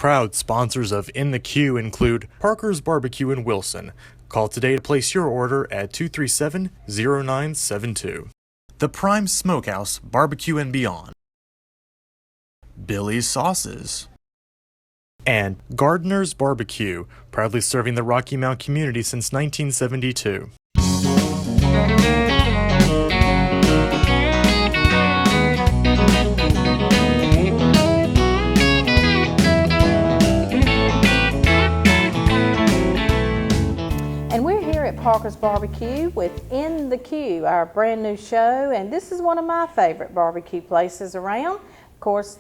Proud sponsors of In the Queue include Parker's Barbecue in Wilson. Call today to place your order at 237-0972. The Prime Smokehouse Barbecue and Beyond. Billy's Sauces. And Gardener's Barbecue, proudly serving the Rocky Mount community since 1972. And we're here at Parker's Barbecue with In the Queue, our brand new show, and this is one of my favorite barbecue places around. Of course,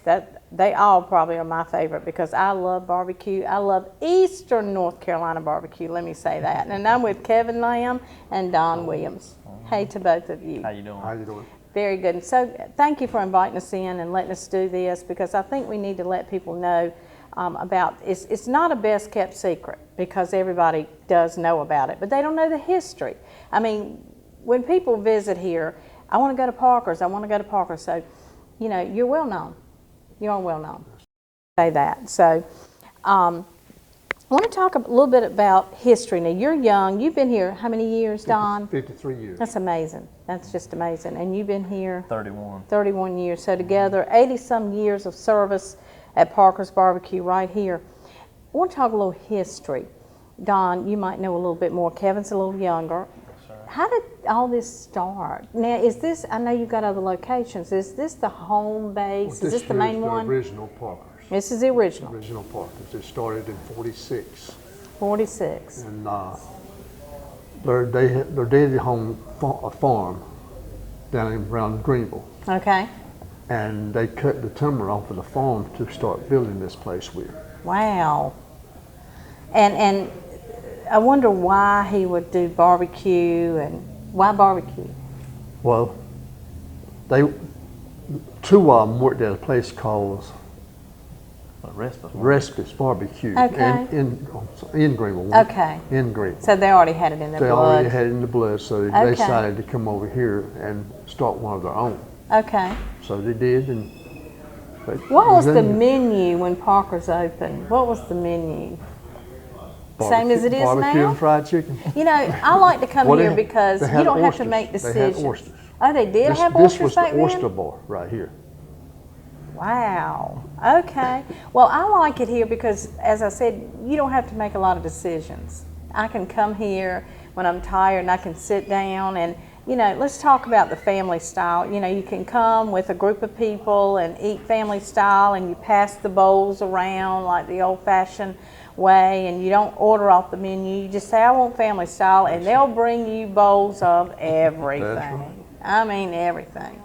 they all probably are my favorite because I love barbecue. I love Eastern North Carolina barbecue, let me say that. And I'm with Kevin Lamb and Don Williams. Hey to both of you. How you doing? How you doing? Very good. And so thank you for inviting us in and letting us do this, because I think we need to let people know about it's not a best kept secret, because everybody does know about it, but they don't know the history. I mean, when people visit here, I want to go to Parker's, I want to go to Parker's. So, you know, you're well known. You are well known. Say that. So, I want to talk a little bit about history. Now, you're young. You've been here how many years, Don? 53 years. That's amazing. That's just amazing. And you've been here? 31. 31 years. So together, 80-some years of service at Parker's Barbecue right here. I want to talk a little history. Don, you might know a little bit more. Kevin's a little younger. How did all this start? Now, is this, I know you've got other locations, is this the home base? Well, is this the main one? This is the original Parker's. This is the original? Original Parker's. It started in 46. 46. And their daily home a farm down around Greenville. Okay. And they cut the timber off of the farm to start building this place with. Wow. And I wonder why he would do barbecue, and why barbecue? Well, two of them worked at a place called Respite Barbecue. Okay. In Greenville. Okay. In Greenville. So they already had it in their blood. They already had it in the blood, so they Okay. decided to come over here and start one of their own. Okay. So they did. And what was the menu when Parker's opened? What was the menu? Same as it is barbecue now? And fried chicken. You know, I like to come here because you don't have to make They decisions. had oysters. Oh, they did have This oysters was the back oyster then? bar right here. Wow. Okay. Well, I like it here because, as I said, you don't have to make a lot of decisions. I can come here when I'm tired and I can sit down and, you know, let's talk about the family style. You know, you can come with a group of people and eat family style, and you pass the bowls around like the old-fashioned way, and you don't order off the menu. You just say, I want family style, and they'll bring you bowls of everything. That's right. I mean, everything.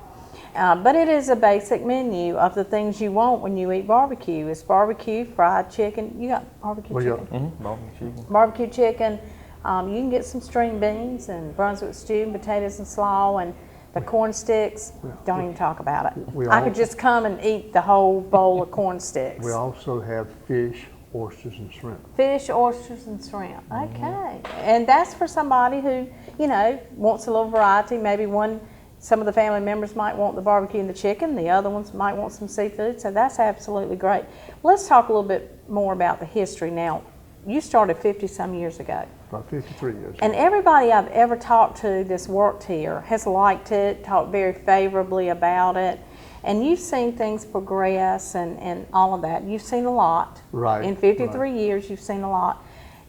But it is a basic menu of the things you want when you eat barbecue. It's barbecue, fried chicken. You got barbecue chicken? Barbecue chicken. Barbecue chicken. You can get some string beans and Brunswick stew and potatoes and slaw and the corn sticks. Don't even talk about it. I could just come and eat the whole bowl of corn sticks. We also have fish, oysters, and shrimp. Fish, oysters, and shrimp. Okay. And that's for somebody who, you know, wants a little variety. Maybe some of the family members might want the barbecue and the chicken. The other ones might want some seafood. So that's absolutely great. Let's talk a little bit more about the history now. You started 50-some years ago. About 53 years. And everybody I've ever talked to that's worked here has liked it, talked very favorably about it. And you've seen things progress and all of that. You've seen a lot. Right. In 53 years, you've seen a lot.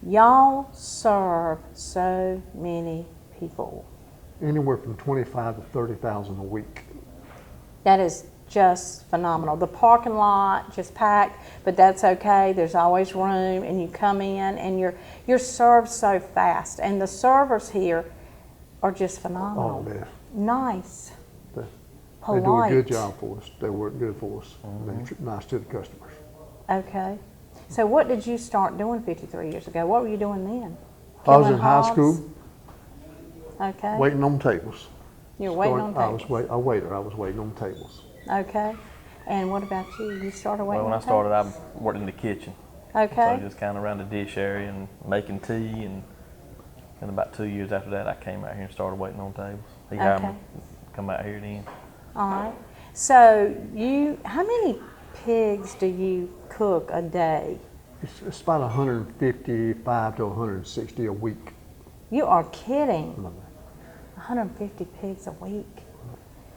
Y'all serve so many people. Anywhere from 25 to 30,000 a week. That is just phenomenal. The parking lot just packed, but that's okay. There's always room, and you come in and you're served so fast. And the servers here are just phenomenal. Oh, man. Nice. They Polite. do a good job for us. They work good for us. They're nice to the customers. Okay. So what did you start doing 53 years ago? What were you doing then? I was Killing in high hogs? school, Okay. waiting on tables. You were waiting on tables. I was waiting on tables. Okay. And what about you? You started waiting Well, when on I started, tables? I worked in the kitchen. Okay. So just kind of around the dish area and making tea, and about 2 years after that, I came out here and started waiting on tables. He hired me to come out here then. All right. So how many pigs do you cook a day? It's about 155 to 160 a week. You are kidding. 150 pigs a week.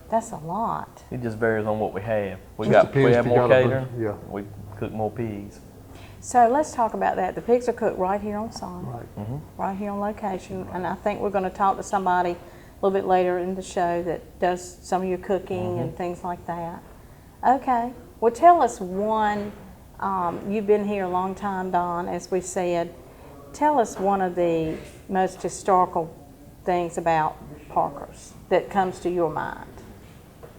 That's a lot. It just varies on what we have. We Just have depends if you more got a catering. yeah. We cook more pigs. So let's talk about that. The pigs are cooked right here on site, Right. right here on location. And I think we're going to talk to somebody a little bit later in the show that does some of your cooking and things like that. Okay. Well, tell us one. You've been here a long time, Don, as we said. Tell us one of the most historical things about Parker's that comes to your mind.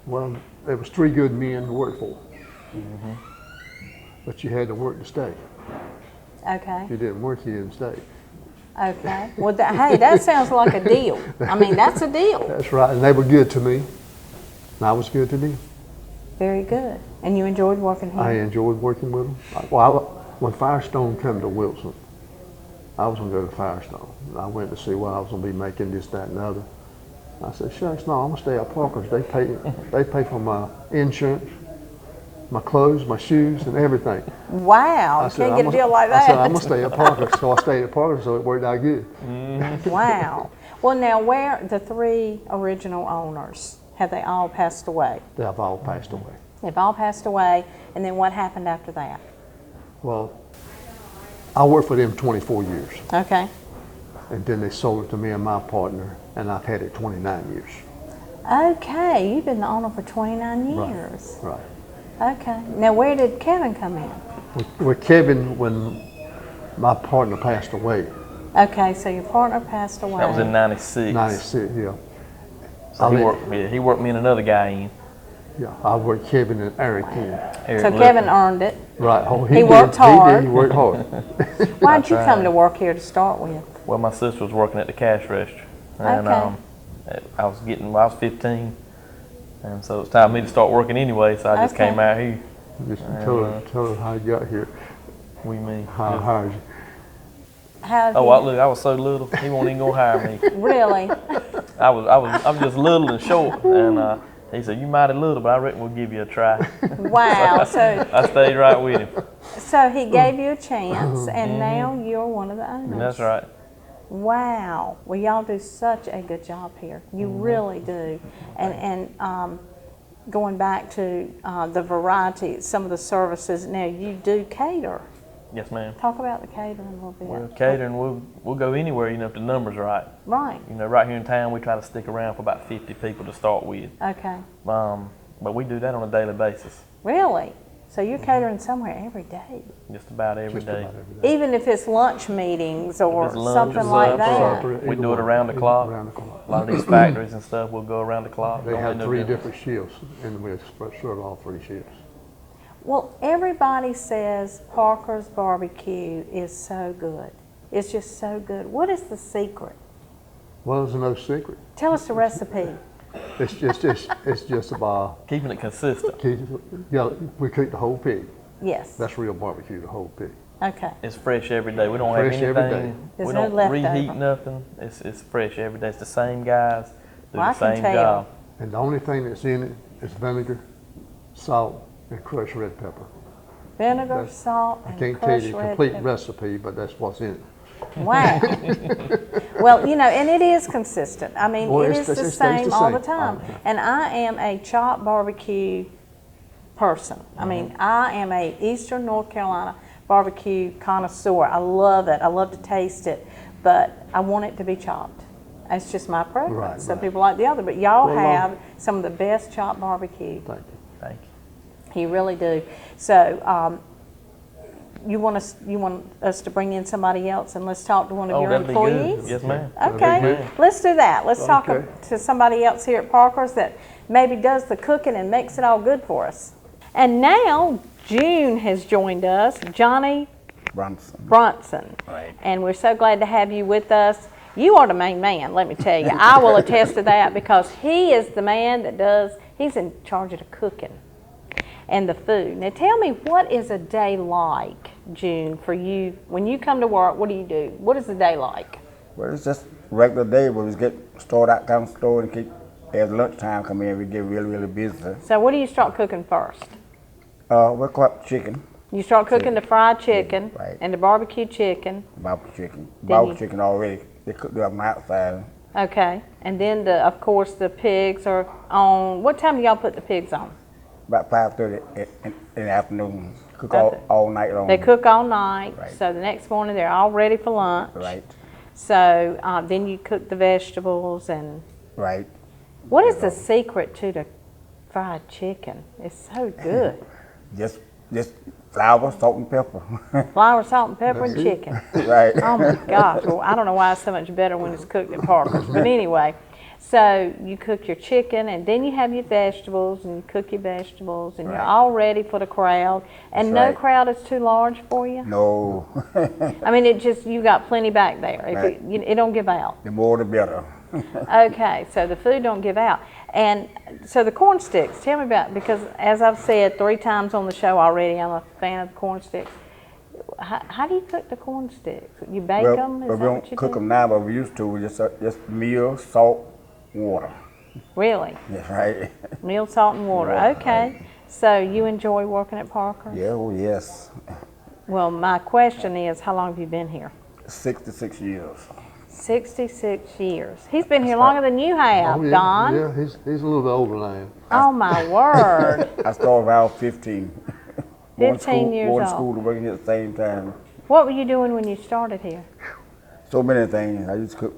Well, there was 3 good men to work for. But you had to work to stay. Okay. If you didn't work, you didn't stay. Okay. Well, hey, that sounds like a deal. I mean, that's a deal. That's right, and they were good to me, and I was good to them. Very good. And you enjoyed working here? I enjoyed working with them. When Firestone came to Wilson, I was going to go to Firestone. I went to see what I was going to be making, this, that, and the other. I said, shucks, no, I'm going to stay at Parker's. They pay for my insurance, my clothes, my shoes, and everything. Wow, can't get a deal like that. I said, I'm going to stay at Parker's. So I stayed at Parker's, so it worked out good. Wow. Well, now, where the 3 original owners, have they all passed away? They have all passed away. They've all passed away, and then what happened after that? Well, I worked for them 24 years, Okay. and then they sold it to me and my partner, and I've had it 29 years. Okay, you've been the owner for 29 years. Right. Okay. Now, where did Kevin come in? With Kevin, when my partner passed away, Okay, so your partner passed away. That was in '96. 96, yeah. So he worked me and another guy in. Yeah, I worked Kevin and Eric in. Eric So Lippman. Kevin earned it. Right. Oh, He worked hard. He worked hard. Why'd you tried. come to work here to start with? Well, my sister was working at the cash register, and Okay. I was 15, and so it was time for me to start working anyway. So I just Okay. came out here. Just tell her how you got here. We mean. How I hired you. How Oh, look! I was so little. He won't even gonna hire me. Really? I was just little and short, and he said, "You mighty little, but I reckon we'll give you a try." Wow. So I stayed right with him. he gave you a chance, and now you're one of the owners. That's right. Wow. Well, y'all do such a good job here. You really do. And going back to the variety, some of the services, now you do cater. Yes, ma'am. Talk about the catering a little bit. Well, catering, we'll go anywhere, if the number's right. Right. Right here in town, we try to stick around for about 50 people to start with. Okay. But we do that on a daily basis, Really? So you're catering somewhere every day? just about every Just day. about every day. Even if it's lunch meetings or If it's lunch something or like supper, that? Supper, We either do it one. around the clock. Around the clock. A lot of these factories and stuff, we'll go around the clock. They Don't have make no 3 difference. different shifts, and we serve all 3 shifts. Well, everybody says Parker's barbecue is so good. It's just so good. What is the secret? Well, there's no secret. Tell us the recipe. It's just about Keeping it consistent. we cook the whole pig. Yes. That's real barbecue, the whole pig. Okay. It's fresh every day. We don't Fresh have every anything. day. There's We no don't leftover. reheat nothing. It's fresh every day. It's the same guys do Well, I the can same tell. job. And the only thing that's in it is vinegar, salt, and crushed red pepper. Vinegar, That's- salt, I and can't tell crushed you the red complete pepper. recipe, but that's what's in it. Wow. Well, and it is consistent. I mean, Well, it it's- is the it stays same the all the same all time. the time. And I am a chopped barbecue person. I mean, I am a Eastern North Carolina barbecue connoisseur. I love it. I love to taste it, but I want it to be chopped. That's just my preference. Right, Some right. people like the other, but y'all Well, have some of the best chopped barbecue. Thank you. Thank you. You really do. So, you want us to bring in somebody else and let's talk to one of Oh, your that'd be employees? good. Yes, ma'am. Okay, good. let's do that. Let's talk Okay. to somebody else here at Parker's that maybe does the cooking and makes it all good for us. And now June has joined us, Johnny Brunson. Right. And we're so glad to have you with us. You are the main man, let me tell you. I will attest to that because he is the man he's in charge of the cooking and the food. Now tell me, what is a day like, June, for you? When you come to work, what do you do? What is the day like? Well, it's just regular day where we get started out down the store and keep, as lunchtime come in, we get really, really busy. So what do you start cooking first? We cook chicken, You start cooking the fried chicken right. and the barbecue chicken. barbecue chicken. Then Barbecue you- chicken already, they cook it on the outside. Okay. And then, of course, the pigs are on. What time do y'all put the pigs on? About 5:30 in the afternoon. Cook Okay. all night long. They cook all night. Right. So the next morning they're all ready for lunch. Right, So then you cook the vegetables and. right. What is the secret to the fried chicken? It's so good. Just flour, salt, and pepper. Flour, salt, and pepper, and chicken. Right. Oh my gosh! Well, I don't know why it's so much better when it's cooked at Parker's. But anyway, so you cook your chicken, and then you have your vegetables, and you cook your vegetables, and you're Right. all ready for the crowd. And That's no right. crowd is too large for you. No, I mean, you got plenty back there. If Right. it don't give out. the more the better. Okay, so the food don't give out. And so the corn sticks, tell me about, because as I've said 3 times on the show already, I'm a fan of corn sticks. How do you cook the corn sticks? You bake them? Is But that we what don't you cook do? them now, but we used to. We just meal, salt, water. Really? Yes, right. Meal, salt, and water. Yeah, Okay. So you enjoy working at Parker? Yeah, oh yes. Well, my question is, how long have you been here? 66 years. 66 years. He's been here longer than you have, Oh, yeah, Don. yeah, he's a little bit older than I am. Oh, my word. I started when I was 15. 15 years Going to old. school to working at the same time. What were you doing when you started here? So many things. I used to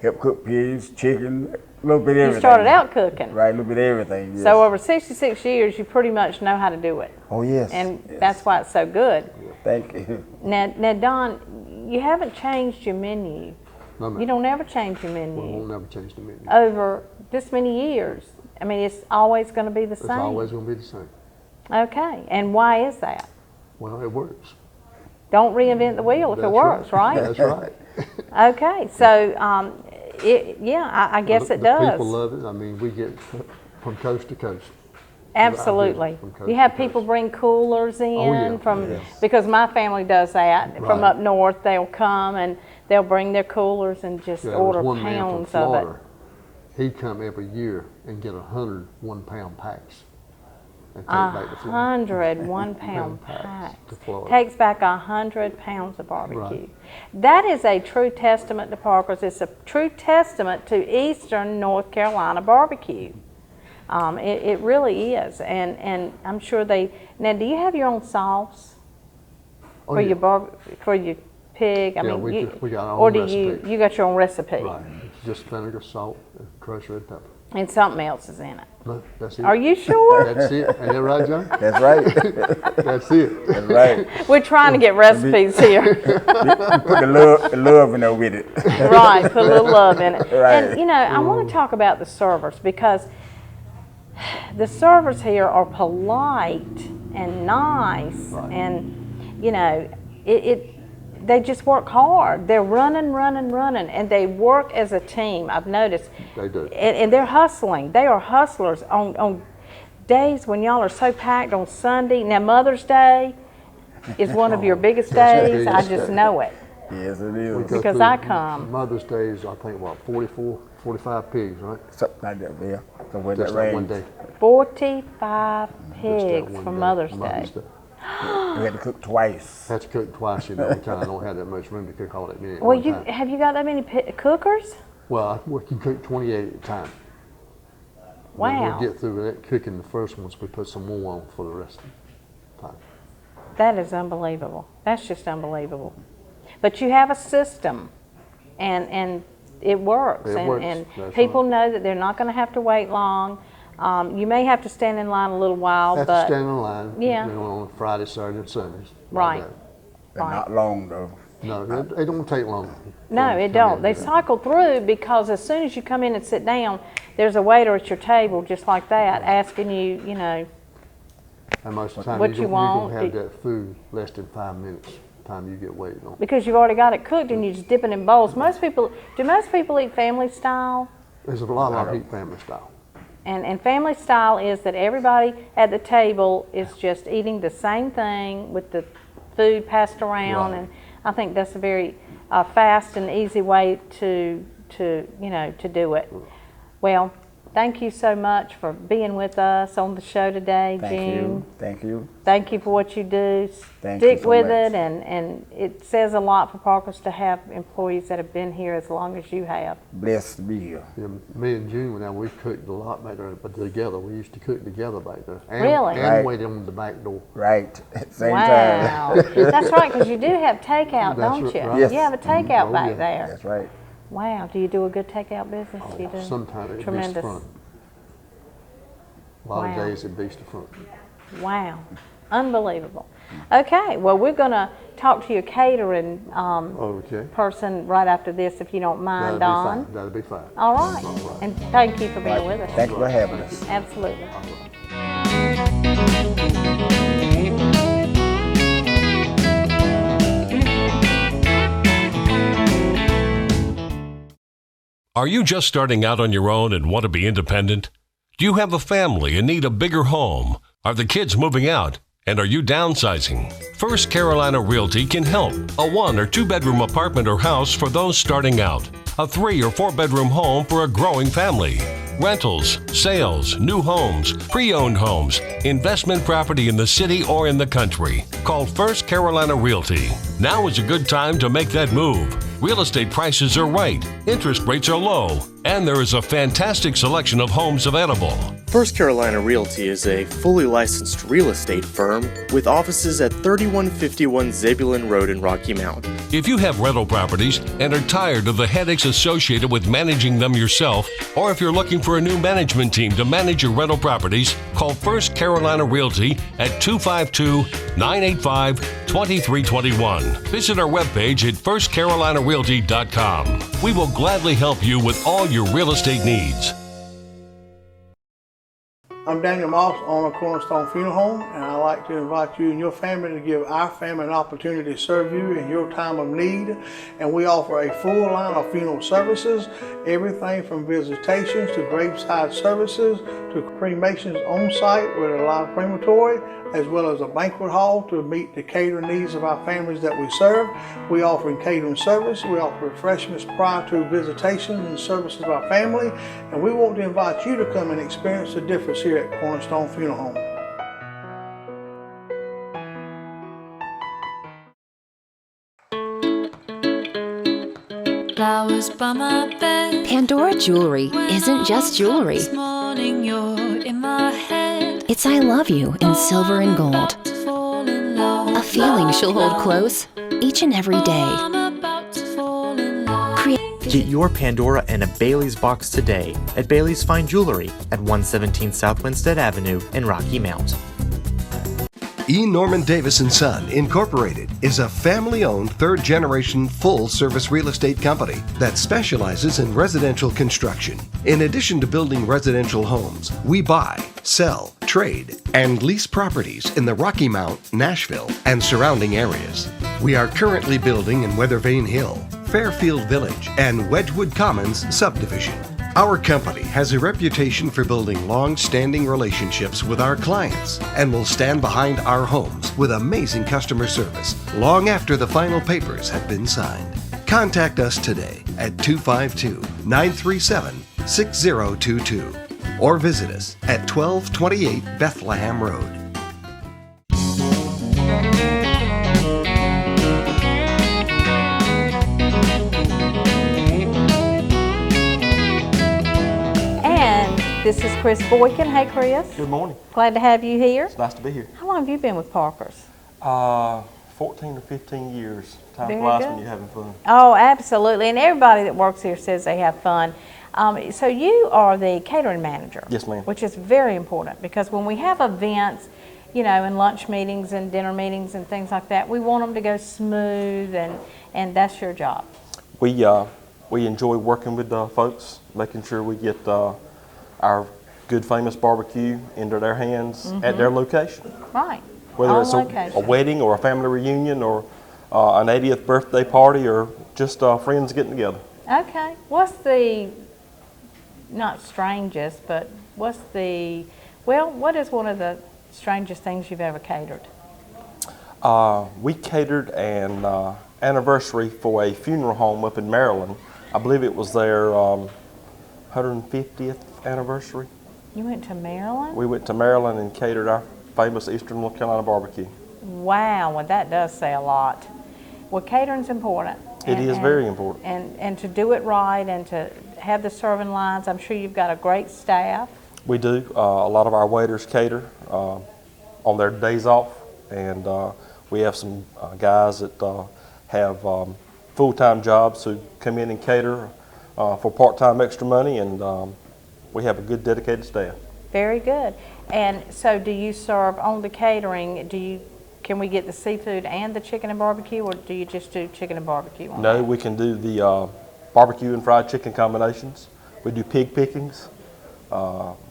help cook pigs, chicken, a little bit of everything. You started out cooking. Right, a little bit of everything. Yes. So over 66 years, you pretty much know how to do it. Oh yes. And yes. that's why it's so good. Thank you. Now, Don, you haven't changed your menu. No, ma'am. You don't ever change your We'll menu never change the menu. over this many years. I mean, it's always going to be the It's same. always going to be the same. Okay, and why is that? Well, it works. Don't reinvent the wheel if it That's works, right? That's right. Okay, so I guess the, it the does. people love it. I mean, we get from coast to coast. Absolutely. From coast You to have coast. people bring coolers in yeah. from, Yes. because my family does that. From Right. up north, they'll come and they'll bring their coolers and just Yeah, there was order one man from pounds of it. Florida. He'd come every year and get 100 1-pound packs and take back to Florida. 100 1-pound packs packs. to Florida. Takes back 100 pounds of barbecue. Right. That is a true testament to Parker's. It's a true testament to Eastern North Carolina barbecue. It really is, and I'm sure they. Now, do you have your own sauce Oh, for yeah. your for your pig? I Yeah, mean, we got our own or do recipe. you got your own recipe? Right. It's just vinegar, salt, and crushed red pepper. And something else is in it. No, that's it. Are you sure? That's it. Ain't that right, John? That's right. That's it. That's right. We're trying to get recipes here. You put the love in there with it. Right, put a little love in it. Right. And you know, I want to talk about the servers because the servers here are polite and nice, and you know, they just work hard. They're running, and they work as a team. I've noticed. They do. And they're hustling. They are hustlers on days when y'all are so packed on Sunday. Now, Mother's Day is one of your biggest That's the days. I biggest just day. know it. Yes, it We is. go Because through I come. Mother's Day is, I think, what, 44, 45 pigs, right? Something like that, yeah. Somewhere in Just that that one range. day. 45 Just that pigs one for day, Mother's Mother's Day. We had to cook twice. Had to cook twice, you know, we kind of don't have that much room to cook all that many at Well, one time. have you got that many cookers? Well, we can cook 28 at a time. When Wow. we get through that cooking the first ones, we put some more on for the rest of the time. That is unbelievable. That's just unbelievable. But you have a system, and it works. It and works. and That's people right. know that they're not going to have to wait long. You may have to stand in line a little while, Have to but stand in line, yeah. you know, on Friday, Saturday, and Sundays. like Right. that. But Right. not long though. No, it don't take long. no, it don't. They cycle through because as soon as you come in and sit down, there's a waiter at your table just like that asking you, you know, And most of the time, What you're you going want, to have it- that food less than 5 minutes, time you get waiting on. because you've already got it cooked and you just dip it in bowls. Do most people eat family style? There's a lot of heat family style. And family style is that everybody at the table is just eating the same thing with the food passed around, Right. and I think that's a very fast and easy way to do it. Well, thank you so much for being with us on the show today, Thank Gene. you. Thank you. Thank you for what you do. Thank you Stick so with much. it, and it says a lot for Parkers to have employees that have been here as long as you have. Blessed to be here. Yeah, me and June, now we cooked a lot back there, but together, we used to cook together back there. And, Really? And Right. wait on the back door. Right. Same Wow. time. That's right, because you do have takeout, That's don't you? right. Yes. You have a takeout Oh, back yeah. there. That's right. Wow. Do you do a good takeout business? Oh, You do? sometimes it beats the Tremendous. front. A lot Wow. of days it beats the front. Wow. Unbelievable. Okay. Well, we're going to talk to your catering Okay. person right after this, if you don't mind, That'll Don. be fine. That'll be fine. All right. And thank you for being with us. Thank you for having us. Absolutely. Are you just starting out on your own and want to be independent? Do you have a family and need a bigger home? Are the kids moving out? And are you downsizing? First Carolina Realty can help. A 1 or 2 bedroom apartment or house for those starting out. A 3 or 4 bedroom home for a growing family. Rentals, sales, new homes, pre-owned homes, investment property in the city or in the country. Call First Carolina Realty. Now is a good time to make that move. Real estate prices are right, interest rates are low, and there is a fantastic selection of homes available. First Carolina Realty is a fully licensed real estate firm with offices at 3151 Zebulon Road in Rocky Mount. If you have rental properties and are tired of the headaches associated with managing them yourself, or if you're looking for a new management team to manage your rental properties, call First Carolina Realty at 252-985-2321. Visit our webpage at firstcarolinarealty.com. We will gladly help you with all your real estate needs. I'm Daniel Moss, owner of Cornerstone Funeral Home, and I'd like to invite you and your family to give our family an opportunity to serve you in your time of need. And we offer a full line of funeral services, everything from visitations to graveside services to cremations on site with a live crematory, as well as a banquet hall to meet the catering needs of our families that we serve. We offer catering service. We offer refreshments prior to visitations and services of our family. And we want to invite you to come and experience the difference here at Cornerstone Funeral Home. Flowers by my bed. Pandora jewelry isn't just jewelry. This morning you're in my head. It's I love you in silver and gold. About to fall in love. A feeling she'll hold close each and every day. I'm about to fall in love. Get your Pandora in a Bailey's box today at Bailey's Fine Jewelry at 117 South Winstead Avenue in Rocky Mount. E. Norman Davis & Son, Incorporated, is a family-owned third-generation full-service real estate company that specializes in residential construction. In addition to building residential homes, we buy, sell, trade, and lease properties in the Rocky Mount, Nashville, and surrounding areas. We are currently building in Weathervane Hill, Fairfield Village, and Wedgewood Commons subdivision. Our company has a reputation for building long-standing relationships with our clients and will stand behind our homes with amazing customer service long after the final papers have been signed. Contact us today at 252-937-6022 or visit us at 1228 Bethlehem Road. This is Chris Boykin. Hey, Chris. Good morning. Glad to have you here. It's nice to be here. How long have you been with Parkers? 14 or 15 years. Time Very flies good. when you're having fun. Oh, absolutely. And everybody that works here says they have fun. So you are the catering manager. Yes, ma'am. Which is very important because when we have events, you know, and lunch meetings and dinner meetings and things like that, we want them to go smooth, and that's your job. We enjoy working with folks, making sure we get our good famous barbecue into their hands at their location. Right. Whether On it's location. a wedding or a family reunion or an 80th birthday party or just friends getting together. Okay. What's the, not strangest, but what is one of the strangest things you've ever catered? We catered an anniversary for a funeral home up in Maryland. I believe it was their 150th anniversary. You went to Maryland? We went to Maryland and catered our famous Eastern North Carolina barbecue. Wow, well that does say a lot. Well, catering's important. It is very important. And to do it right and to have the serving lines, I'm sure you've got a great staff. We do. A lot of our waiters cater on their days off, and we have some guys that have full-time jobs who come in and cater for part-time extra money, and we have a good dedicated staff. Very good. And so do you serve on the catering, can we get the seafood and the chicken and barbecue, or do you just do chicken and barbecue on No, that? we can do the barbecue and fried chicken combinations. We do pig pickings.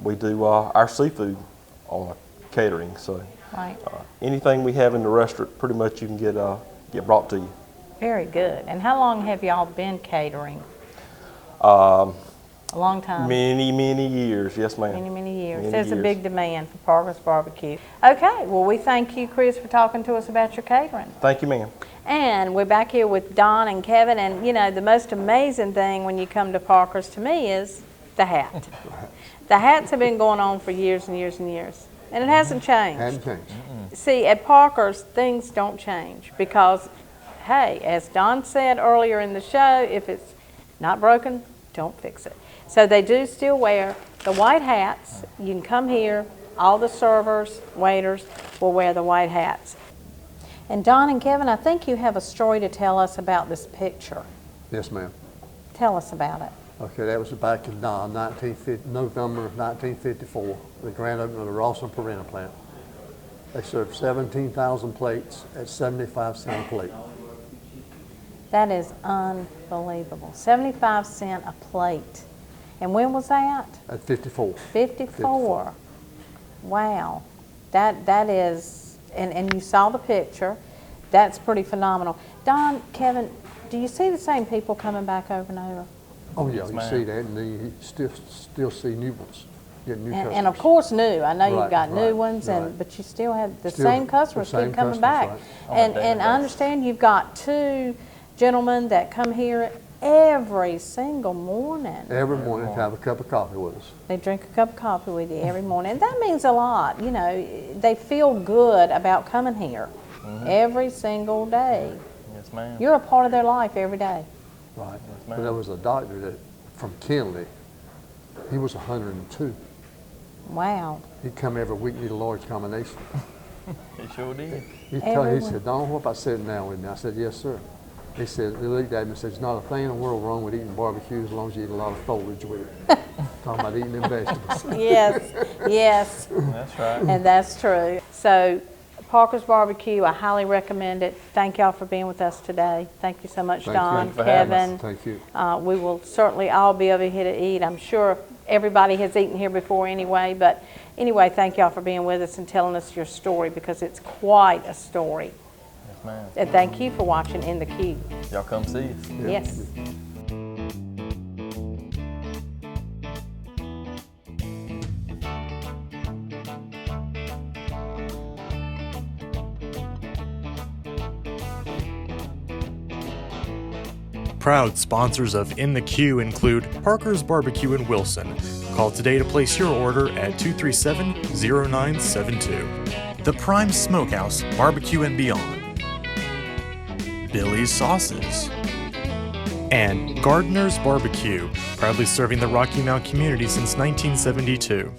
We do our seafood on catering. So Right. anything we have in the restaurant, pretty much you can get brought to you. Very good. And how long have y'all been catering? A long time. Many years, yes ma'am. Many years. Many There's a years. big demand for Parker's Barbecue. Okay, well we thank you, Chris, for talking to us about your catering. Thank you, ma'am. And we're back here with Don and Kevin, and you know, the most amazing thing when you come to Parker's to me is the hat. The hats have been going on for years and years and years, and it hasn't changed. Hadn't changed. See, at Parker's, things don't change because, hey, as Don said earlier in the show, if it's not broken, don't fix it. So they do still wear the white hats. You can come here, all the servers, waiters will wear the white hats. And Don and Kevin, I think you have a story to tell us about this picture. Yes, ma'am. Tell us about it. Okay, that was back in November of 1954, the grand opening of the Rawson Perina plant. They served 17,000 plates at 75 cents a plate. That is unbelievable. 75 cents a plate. And when was that? At 54. 54. Wow. That is, and you saw the picture. That's pretty phenomenal. Don, Kevin, do you see the same people coming back over and over? Oh yeah, you see that, and then you still see new ones, get new customers. And of course new. I know you've Right, got new right, ones, right. but you still have the Still same the customers same keep coming customers, back. right. And I understand you've got 2 gentlemen that come here every single morning. Every morning, have a cup of coffee with us. They drink a cup of coffee with you every morning. And that means a lot. You know, they feel good about coming here every single day. Yes, ma'am. You're a part of their life every day. Right. But there was a doctor that from Kenley. He was 102. Wow. He'd come every week, need a large combination. He sure did. He said, "Don, what about sitting down with me?" I said, "Yes, sir." He said, he looked at me and said, "There's not a thing in the world wrong with eating barbecue as long as you eat a lot of foliage with it." Talking about eating them vegetables. Yes. That's right. And that's true. So, Parker's Barbecue, I highly recommend it. Thank y'all for being with us today. Thank you so much, Thank you. Don, Thank you for having us. Kevin. Thank you. We will certainly all be over here to eat. I'm sure everybody has eaten here before anyway, but anyway, thank y'all for being with us and telling us your story because it's quite a story. Yes, ma'am. And thank you for watching In the Queue. Y'all come see us. Yes. Proud sponsors of In the Queue include Parker's Barbecue in Wilson. Call today to place your order at 237-0972. The Prime Smokehouse Barbecue and Beyond. Billy's Sauces. And Gardner's Barbecue, proudly serving the Rocky Mount community since 1972.